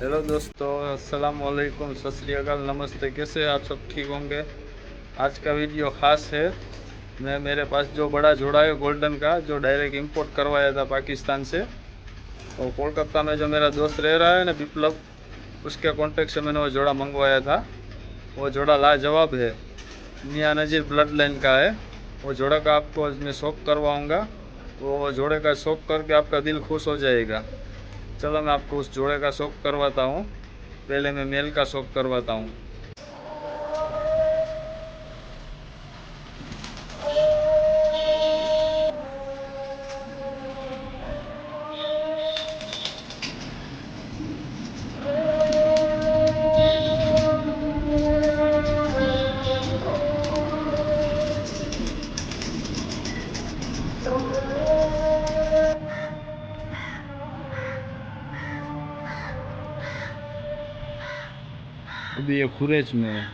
Hello दोस्तों, अस्सलाम वालेकुम, सत श्री अकाल, नमस्ते। कैसे आप सब? ठीक होंगे। आज का वीडियो ख़ास है। मेरे पास जो बड़ा जोड़ा है गोल्डन का, जो डायरेक्ट इंपोर्ट करवाया था पाकिस्तान से, और कोलकाता में जो मेरा दोस्त रह रहा है ना, विप्लव, उसके कॉन्टेक्ट से मैंने वो जोड़ा मंगवाया था। वो जोड़ा लाजवाब है, मियाँ नज़ीर ब्लड लाइन का है। वो जोड़ा का आपको मैं शौक करवाऊँगा। वो जोड़े का शौक करके आपका दिल खुश हो जाएगा। चलो मैं आपको उस जोड़े का शौक करवाता हूँ। पहले मैं मेल का शौक करवाता हूँ। अभी ये खुरेज में है।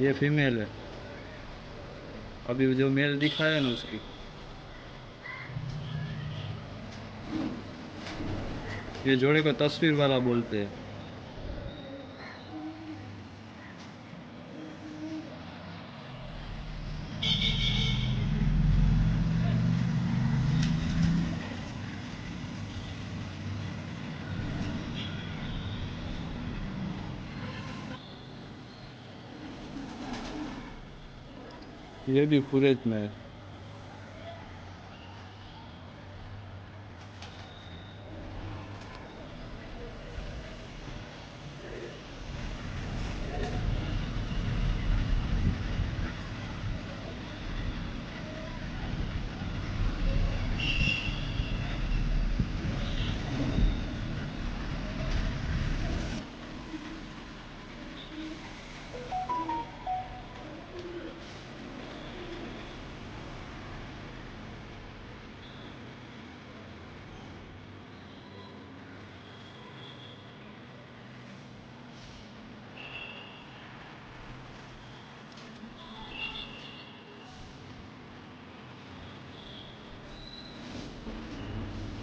ये फीमेल है। अभी जो मेल दिखा है ना, उसकी ये जोड़े को तस्वीर वाला बोलते हैं। ये भी खुरेज में है।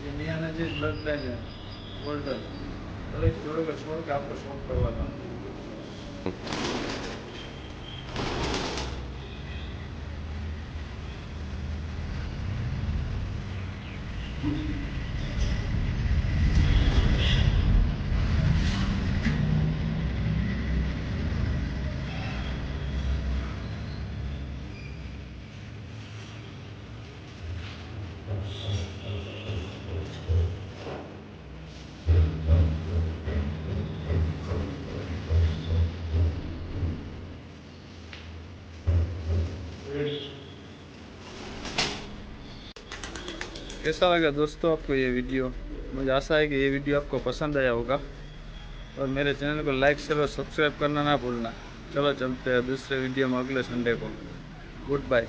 ये मियाँ नज़ीर ब्लड लाइन है, गोल्डन। चलो इस जोड़े को छोड़ के आपको शौक करवाता हूँ। कैसा लगा दोस्तों आपको ये वीडियो? मुझे आशा है कि ये वीडियो आपको पसंद आया होगा, और मेरे चैनल को लाइक शेयर और सब्सक्राइब करना ना भूलना। चलो चलते हैं दूसरे वीडियो में अगले संडे को। Good bye.